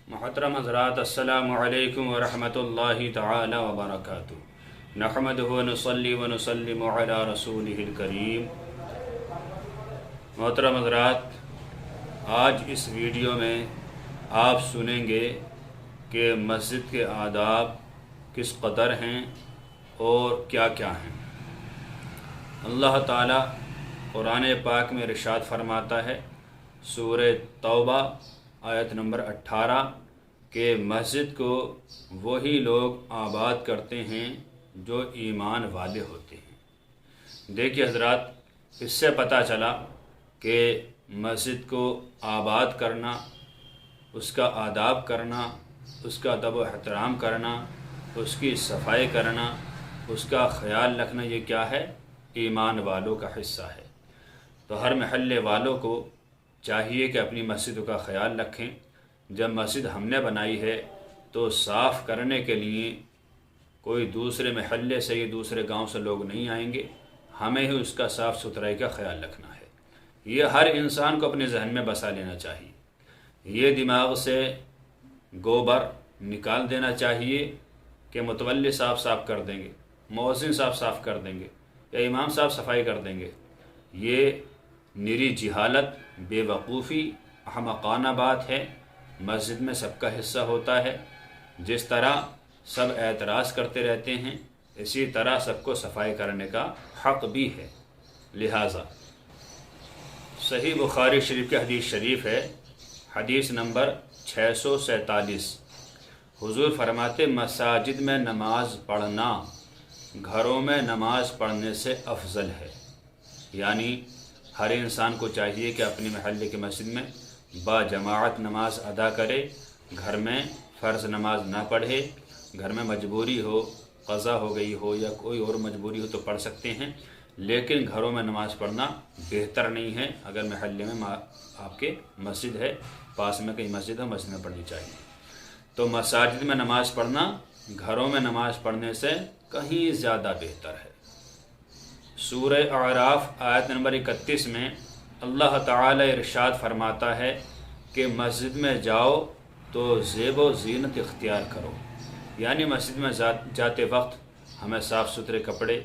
محترم حضرات، السلام علیکم ورحمۃ اللہ تعالی وبرکاتہ۔ نحمدہ ونصلی ونسلم علی رسولہ الکریم۔ محترم حضرات، آج اس ویڈیو میں آپ سنیں گے کہ مسجد کے آداب کس قدر ہیں اور کیا کیا ہیں۔ اللہ تعالیٰ قرآن پاک میں ارشاد فرماتا ہے، سورہ توبہ آیت نمبر 18، کہ مسجد کو وہی لوگ آباد کرتے ہیں جو ایمان والے ہوتے ہیں۔ دیکھیے حضرات، اس سے پتہ چلا کہ مسجد کو آباد کرنا، اس کا آداب کرنا، اس کا ادب و احترام کرنا، اس کی صفائی کرنا، اس کا خیال رکھنا، یہ کیا ہے؟ ایمان والوں کا حصہ ہے۔ تو ہر محلے والوں کو چاہیے کہ اپنی مسجدوں کا خیال رکھیں۔ جب مسجد ہم نے بنائی ہے تو صاف کرنے کے لیے کوئی دوسرے محلے سے یا دوسرے گاؤں سے لوگ نہیں آئیں گے، ہمیں ہی اس کا صاف ستھرائی کا خیال رکھنا ہے۔ یہ ہر انسان کو اپنے ذہن میں بسا لینا چاہیے۔ یہ دماغ سے گوبر نکال دینا چاہیے کہ متولی صاف کر دیں گے، مؤذن صاف کر دیں گے، یا امام صاحب صفائی کر دیں گے۔ یہ نری جہالت، بے وقوفی، احمقانہ بات ہے۔ مسجد میں سب کا حصہ ہوتا ہے۔ جس طرح سب اعتراض کرتے رہتے ہیں، اسی طرح سب کو صفائی کرنے کا حق بھی ہے۔ لہٰذا صحیح بخاری شریف کی حدیث شریف ہے، حدیث نمبر 647، حضور فرماتے، مساجد میں نماز پڑھنا گھروں میں نماز پڑھنے سے افضل ہے۔ یعنی ہر انسان کو چاہیے کہ اپنے محلے کی مسجد میں با جماعت نماز ادا کرے، گھر میں فرض نماز نہ پڑھے۔ گھر میں مجبوری ہو، قضا ہو گئی ہو یا کوئی اور مجبوری ہو تو پڑھ سکتے ہیں، لیکن گھروں میں نماز پڑھنا بہتر نہیں ہے۔ اگر محلے میں آپ کے مسجد ہے، پاس میں کہیں مسجد ہے، مسجد میں پڑھنی چاہیے۔ تو مساجد میں نماز پڑھنا گھروں میں نماز پڑھنے سے کہیں زیادہ بہتر ہے۔ سورہ اعراف آیت نمبر 31 میں اللہ تعالی ارشاد فرماتا ہے کہ مسجد میں جاؤ تو زیب و زینت اختیار کرو۔ یعنی مسجد میں جاتے وقت ہمیں صاف ستھرے کپڑے،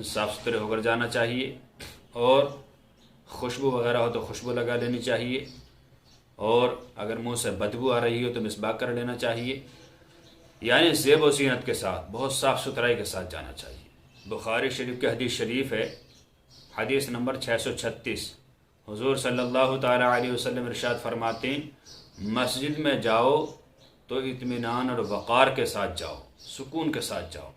صاف ستھرے ہو کر جانا چاہیے، اور خوشبو وغیرہ ہو تو خوشبو لگا لینی چاہیے، اور اگر منہ سے بدبو آ رہی ہو تو مسواک کر لینا چاہیے۔ یعنی زیب و زینت کے ساتھ، بہت صاف ستھرائی کے ساتھ جانا چاہیے۔ بخاری شریف کی حدیث شریف ہے، حدیث نمبر 636، حضور صلی اللہ تعالیٰ علیہ وسلم ارشاد فرماتے ہیں، مسجد میں جاؤ تو اطمینان اور وقار کے ساتھ جاؤ، سکون کے ساتھ جاؤ۔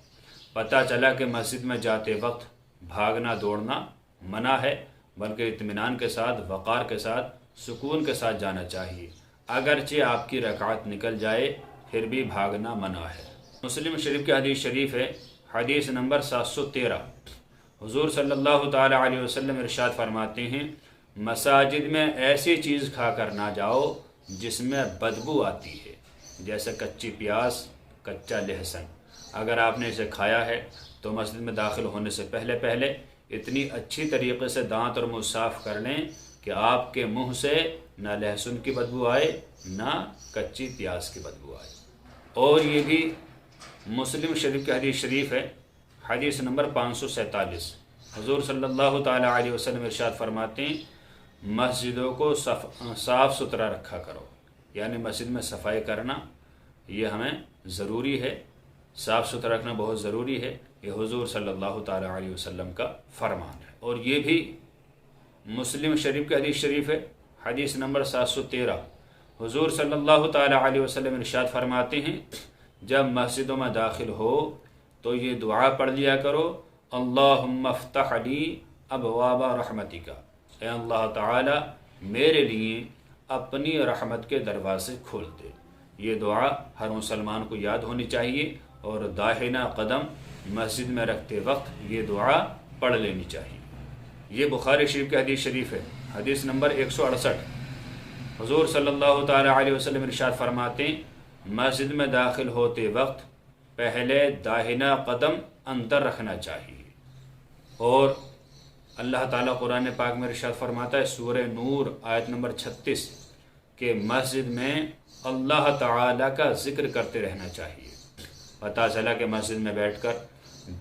پتہ چلا کہ مسجد میں جاتے وقت بھاگنا دوڑنا منع ہے، بلکہ اطمینان کے ساتھ، وقار کے ساتھ، سکون کے ساتھ جانا چاہیے۔ اگرچہ آپ کی رکعت نکل جائے پھر بھی بھاگنا منع ہے۔ مسلم شریف کی حدیث شریف ہے، حدیث نمبر 713، حضور صلی اللہ تعالیٰ علیہ وسلم ارشاد فرماتے ہیں، مساجد میں ایسی چیز کھا کر نہ جاؤ جس میں بدبو آتی ہے، جیسے کچی پیاز، کچا لہسن۔ اگر آپ نے اسے کھایا ہے تو مسجد میں داخل ہونے سے پہلے اتنی اچھی طریقے سے دانت اور منہ صاف کر لیں کہ آپ کے منہ سے نہ لہسن کی بدبو آئے، نہ کچی پیاز کی بدبو آئے۔ اور یہ بھی مسلم شریف کی حدیث شریف ہے، حدیث نمبر 547، حضور صلی اللہ تعالیٰ علیہ وسلم ارشاد فرماتے ہیں، مسجدوں کو صاف ستھرا رکھا کرو۔ یعنی مسجد میں صفائی کرنا یہ ہمیں ضروری ہے، صاف ستھرا رکھنا بہت ضروری ہے۔ یہ حضور صلی اللہ تعالیٰ علیہ وسلم کا فرمان ہے۔ اور یہ بھی مسلم شریف کی حدیث شریف ہے، حدیث نمبر 713، حضور صلی اللہ تعالیٰ علیہ وسلم ارشاد فرماتے ہیں، جب مسجدوں میں داخل ہو تو یہ دعا پڑھ لیا کرو، اللہم افتح لی ابواب رحمتک، اے اللہ تعالی میرے لیے اپنی رحمت کے دروازے کھول دے۔ یہ دعا ہر مسلمان کو یاد ہونی چاہیے، اور داہنا قدم مسجد میں رکھتے وقت یہ دعا پڑھ لینی چاہیے۔ یہ بخاری شریف کی حدیث شریف ہے، حدیث نمبر 168، حضور صلی اللہ تعالی علیہ وسلم ارشاد فرماتے ہیں، مسجد میں داخل ہوتے وقت پہلے داہنا قدم اندر رکھنا چاہیے۔ اور اللہ تعالیٰ قرآن پاک میں ارشاد فرماتا ہے، سورہ نور آیت نمبر 36، کہ مسجد میں اللہ تعالیٰ کا ذکر کرتے رہنا چاہیے۔ پتہ چلا کہ مسجد میں بیٹھ کر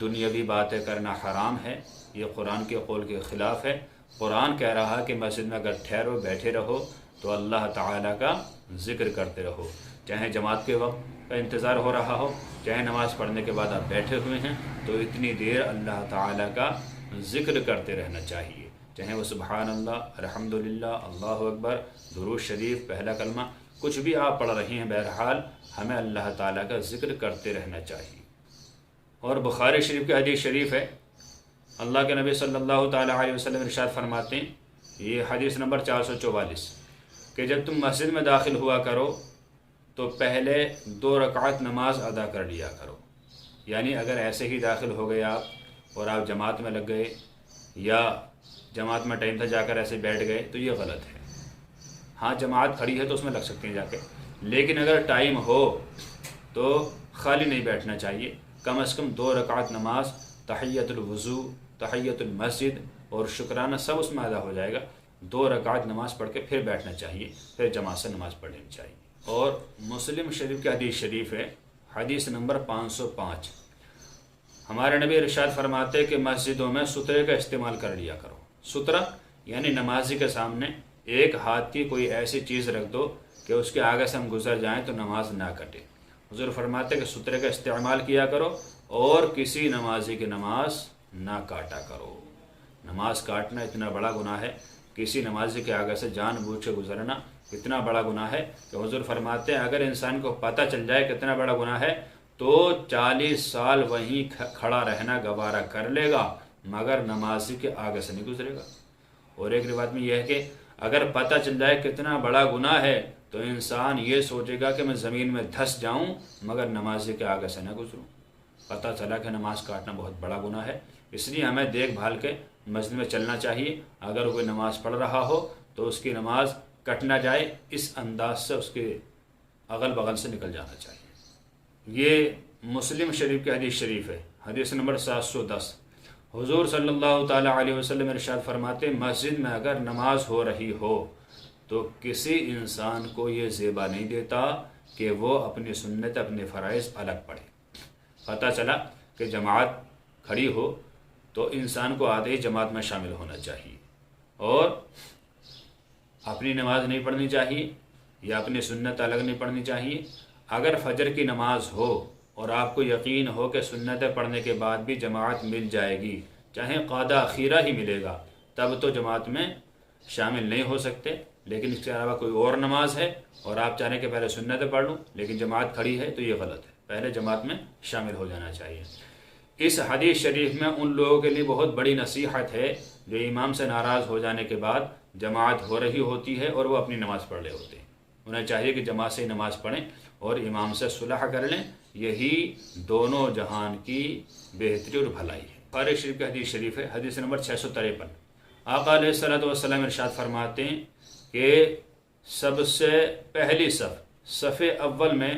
دنیاوی باتیں کرنا حرام ہے، یہ قرآن کے قول کے خلاف ہے۔ قرآن کہہ رہا ہے کہ مسجد میں اگر ٹھہرو بیٹھے رہو تو اللہ تعالیٰ کا ذکر کرتے رہو، چاہے جماعت کے وقت کا انتظار ہو رہا ہو، چاہے نماز پڑھنے کے بعد آپ بیٹھے ہوئے ہیں تو اتنی دیر اللہ تعالیٰ کا ذکر کرتے رہنا چاہیے، چاہے وہ سبحان اللہ، الحمدللہ، اللہ اکبر، درود شریف، پہلا کلمہ، کچھ بھی آپ پڑھ رہے ہیں، بہرحال ہمیں اللہ تعالیٰ کا ذکر کرتے رہنا چاہیے۔ اور بخاری شریف کی حدیث شریف ہے، اللہ کے نبی صلی اللہ تعالیٰ علیہ وسلم ارشاد فرماتے ہیں، یہ حدیث نمبر 444، کہ جب تم مسجد میں داخل ہوا کرو تو پہلے 2 رکعت نماز ادا کر لیا کرو۔ یعنی اگر ایسے ہی داخل ہو گئے آپ اور آپ جماعت میں لگ گئے یا جماعت میں ٹائم تھا جا کر ایسے بیٹھ گئے تو یہ غلط ہے۔ ہاں جماعت کھڑی ہے تو اس میں لگ سکتے ہیں جا کے، لیکن اگر ٹائم ہو تو خالی نہیں بیٹھنا چاہیے، کم از کم 2 رکعت نماز، تحیۃ الوضو، تحیۃ المسجد اور شکرانہ سب اس میں ادا ہو جائے گا۔ 2 رکعت نماز پڑھ کے پھر بیٹھنا چاہیے، پھر جماعت سے نماز پڑھ لینی چاہیے۔ اور مسلم شریف کی حدیث شریف ہے، حدیث نمبر 505، ہمارے نبی ارشاد فرماتے کہ مسجدوں میں سترے کا استعمال کر لیا کرو۔ سترہ یعنی نمازی کے سامنے ایک ہاتھ کی کوئی ایسی چیز رکھ دو کہ اس کے آگے سے ہم گزر جائیں تو نماز نہ کٹے۔ حضور فرماتے کہ سترے کا استعمال کیا کرو اور کسی نمازی کی نماز نہ کاٹا کرو۔ نماز کاٹنا اتنا بڑا گناہ ہے، کسی نمازی کے آگے سے جان بوجھ کے گزرنا اتنا بڑا گناہ ہے کہ حضور فرماتے ہیں اگر انسان کو پتہ چل جائے کتنا بڑا گناہ ہے تو 40 سال وہیں کھڑا رہنا گوارا کر لے گا مگر نمازی کے آگے سے نہیں گزرے گا۔ اور ایک روایت میں یہ ہے کہ اگر پتہ چل جائے کتنا بڑا گناہ ہے تو انسان یہ سوچے گا کہ میں زمین میں دھس جاؤں مگر نمازی کے آگے سے نہ گزروں۔ پتہ چلا کہ نماز کاٹنا بہت بڑا گناہ ہے، اس لیے ہمیں دیکھ بھال کے مسجد میں چلنا چاہیے۔ اگر کوئی نماز پڑھ رہا ہو تو اس کی نماز کٹ نہ جائے، اس انداز سے اس کے اغل بغل سے نکل جانا چاہیے۔ یہ مسلم شریف کی حدیث شریف ہے، حدیث نمبر 710، حضور صلی اللہ تعالیٰ علیہ وسلم ارشاد فرماتے مسجد میں اگر نماز ہو رہی ہو تو کسی انسان کو یہ زیبا نہیں دیتا کہ وہ اپنی سنت، اپنے فرائض الگ پڑھے۔ پتہ چلا کہ جماعت کھڑی ہو تو انسان کو آدھے ہی جماعت میں شامل ہونا چاہیے اور اپنی نماز نہیں پڑھنی چاہیے یا اپنی سنت الگ نہیں پڑھنی چاہیے۔ اگر فجر کی نماز ہو اور آپ کو یقین ہو کہ سنتیں پڑھنے کے بعد بھی جماعت مل جائے گی، چاہے قادہ اخیرہ ہی ملے گا، تب تو جماعت میں شامل نہیں ہو سکتے۔ لیکن اس کے علاوہ کوئی اور نماز ہے اور آپ چاہیں کہ پہلے سنتیں پڑھ لوں لیکن جماعت کھڑی ہے تو یہ غلط ہے، پہلے جماعت میں شامل ہو جانا چاہیے۔ اس حدیث شریف میں ان لوگوں کے لیے بہت بڑی نصیحت ہے جو امام سے ناراض ہو جانے کے بعد جماعت ہو رہی ہوتی ہے اور وہ اپنی نماز پڑھ رہے ہوتے ہیں۔ انہیں چاہیے کہ جماعت سے نماز پڑھیں اور امام سے صلح کر لیں، یہی دونوں جہان کی بہتری اور بھلائی ہے۔ بخاری شریف کی حدیث شریف ہے، حدیث نمبر 653، آقا علیہ الصلوۃ والسلام ارشاد فرماتے ہیں کہ سب سے پہلی صف اول میں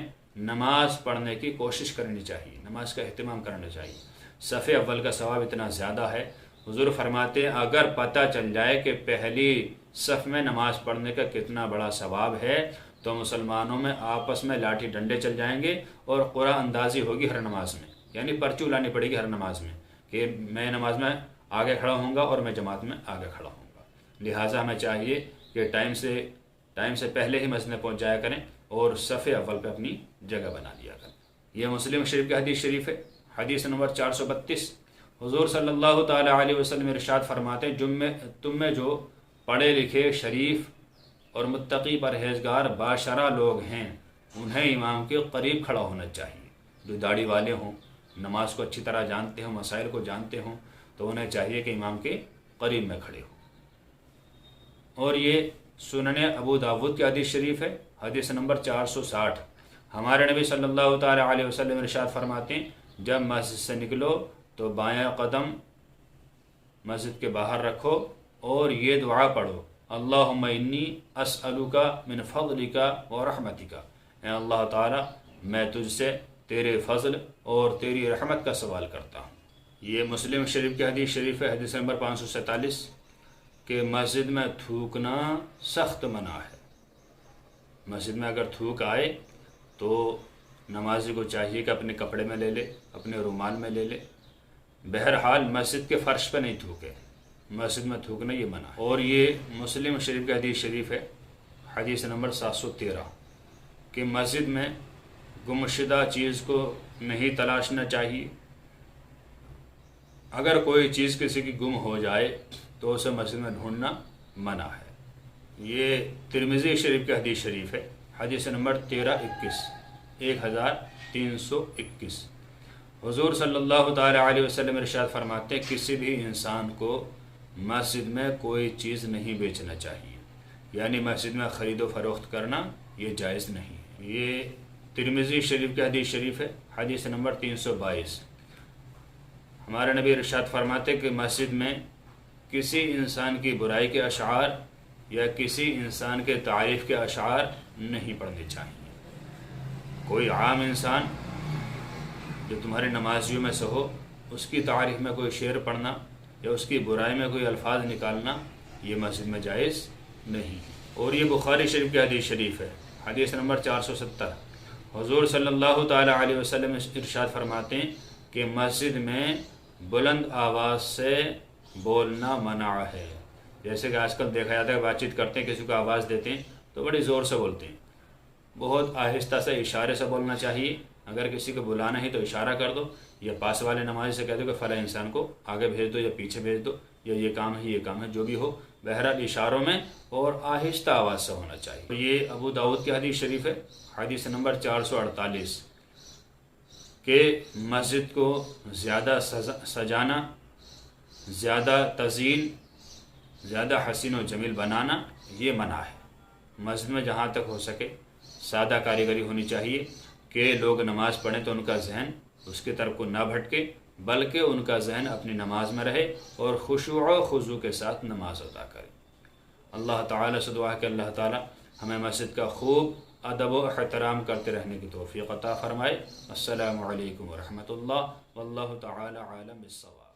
نماز پڑھنے کی کوشش کرنی چاہیے، نماز کا اہتمام کرنا چاہیے۔ صف اول کا ثواب اتنا زیادہ ہے، حضور فرماتے ہیں اگر پتہ چل جائے کہ پہلی صف میں نماز پڑھنے کا کتنا بڑا ثواب ہے تو مسلمانوں میں آپس میں لاٹھی ڈنڈے چل جائیں گے اور قرعہ اندازی ہوگی ہر نماز میں، یعنی پرچی لانی پڑے گی ہر نماز میں کہ میں نماز میں آگے کھڑا ہوں گا اور میں جماعت میں آگے کھڑا ہوں گا۔ لہٰذا ہمیں چاہیے کہ ٹائم سے پہلے ہی مسجد میں پہنچ جایا کریں اور صف اول پہ اپنی جگہ بنا لیا کریں۔ یہ مسلم شریف کی حدیث شریف ہے، حدیث نمبر 432، حضور صلی اللہ تعالیٰ علیہ وسلم ارشاد فرماتے ہیں تم میں جو پڑھے لکھے، شریف اور متقی پرہیزگار باشرہ لوگ ہیں انہیں امام کے قریب کھڑا ہونا چاہیے۔ جو داڑھی والے ہوں، نماز کو اچھی طرح جانتے ہوں، مسائل کو جانتے ہوں تو انہیں چاہیے کہ امام کے قریب میں کھڑے ہوں۔ اور یہ سنن ابو داود کی حدیث شریف ہے، حدیث نمبر 460، ہمارے نبی صلی اللہ تعالیٰ علیہ وسلم ارشاد فرماتے ہیں جب مسجد سے نکلو تو بایاں قدم مسجد کے باہر رکھو اور یہ دعا پڑھو، اللہم انی اسألک من فضلک و رحمتک، اے اللہ تعالیٰ میں تجھ سے تیرے فضل اور تیری رحمت کا سوال کرتا ہوں۔ یہ مسلم شریف کی حدیث شریف ہے، حدیث نمبر 547، کہ مسجد میں تھوکنا سخت منع ہے، مسجد میں اگر تھوک آئے تو نمازی کو چاہیے کہ اپنے کپڑے میں لے لے، اپنے رومال میں لے لے، بہرحال مسجد کے فرش پہ نہیں تھوکے، مسجد میں تھوکنا یہ منع ہے۔ اور یہ مسلم شریف کا حدیث شریف ہے، حدیث نمبر 713، کہ مسجد میں گمشدہ چیز کو نہیں تلاشنا چاہیے۔ اگر کوئی چیز کسی کی گم ہو جائے تو اسے مسجد میں ڈھونڈنا منع ہے۔ یہ ترمذی شریف کا حدیث شریف ہے، حدیث نمبر 1321 حضور صلی اللہ تعالی علیہ وسلم ارشاد فرماتے ہیں کسی بھی انسان کو مسجد میں کوئی چیز نہیں بیچنا چاہیے، یعنی مسجد میں خرید و فروخت کرنا یہ جائز نہیں ہے۔ یہ ترمذی شریف کا حدیث شریف ہے، حدیث نمبر 322۔ ہمارے نبی ارشاد فرماتے کہ مسجد میں کسی انسان کی برائی کے اشعار یا کسی انسان کے تعریف کے اشعار نہیں پڑھنے چاہیے۔ کوئی عام انسان جو تمہارے نمازیوں میں سے ہو، اس کی تعریف میں کوئی شعر پڑھنا یا اس کی برائی میں کوئی الفاظ نکالنا یہ مسجد میں جائز نہیں۔ اور یہ بخاری شریف کی حدیث شریف ہے، حدیث نمبر 470۔ حضور صلی اللہ تعالی علیہ وسلم ارشاد فرماتے ہیں کہ مسجد میں بلند آواز سے بولنا منع ہے۔ جیسے کہ آج کل دیکھا جاتا ہے بات چیت کرتے ہیں، کسی کو آواز دیتے ہیں تو بڑی زور سے بولتے ہیں، بہت آہستہ سے اشارے سے بولنا چاہیے۔ اگر کسی کو بلانا ہے تو اشارہ کر دو، یا پاس والے نمازی سے کہہ دو کہ فلاں انسان کو آگے بھیج دو یا پیچھے بھیج دو، یا یہ کام ہے یہ کام ہے، جو بھی ہو بہرحال اشاروں میں اور آہستہ آواز سے ہونا چاہیے۔ یہ ابو داؤد کی حدیث شریف ہے، حدیث نمبر 448، کہ مسجد کو زیادہ سجانا، زیادہ تزئین، زیادہ حسین و جمیل بنانا یہ منع ہے۔ مسجد میں جہاں تک ہو سکے سادہ کاریگری ہونی چاہیے کہ لوگ نماز پڑھیں تو ان کا ذہن اس کی طرف کو نہ بھٹکے، بلکہ ان کا ذہن اپنی نماز میں رہے اور خشوع و خضوع کے ساتھ نماز ادا کرے۔ اللہ تعالیٰ سے دعا ہے کہ اللہ تعالیٰ ہمیں مسجد کا خوب ادب و احترام کرتے رہنے کی توفیق عطا فرمائے۔ السلام علیکم ورحمۃ اللہ، واللہ تعالی عالم بالصواب۔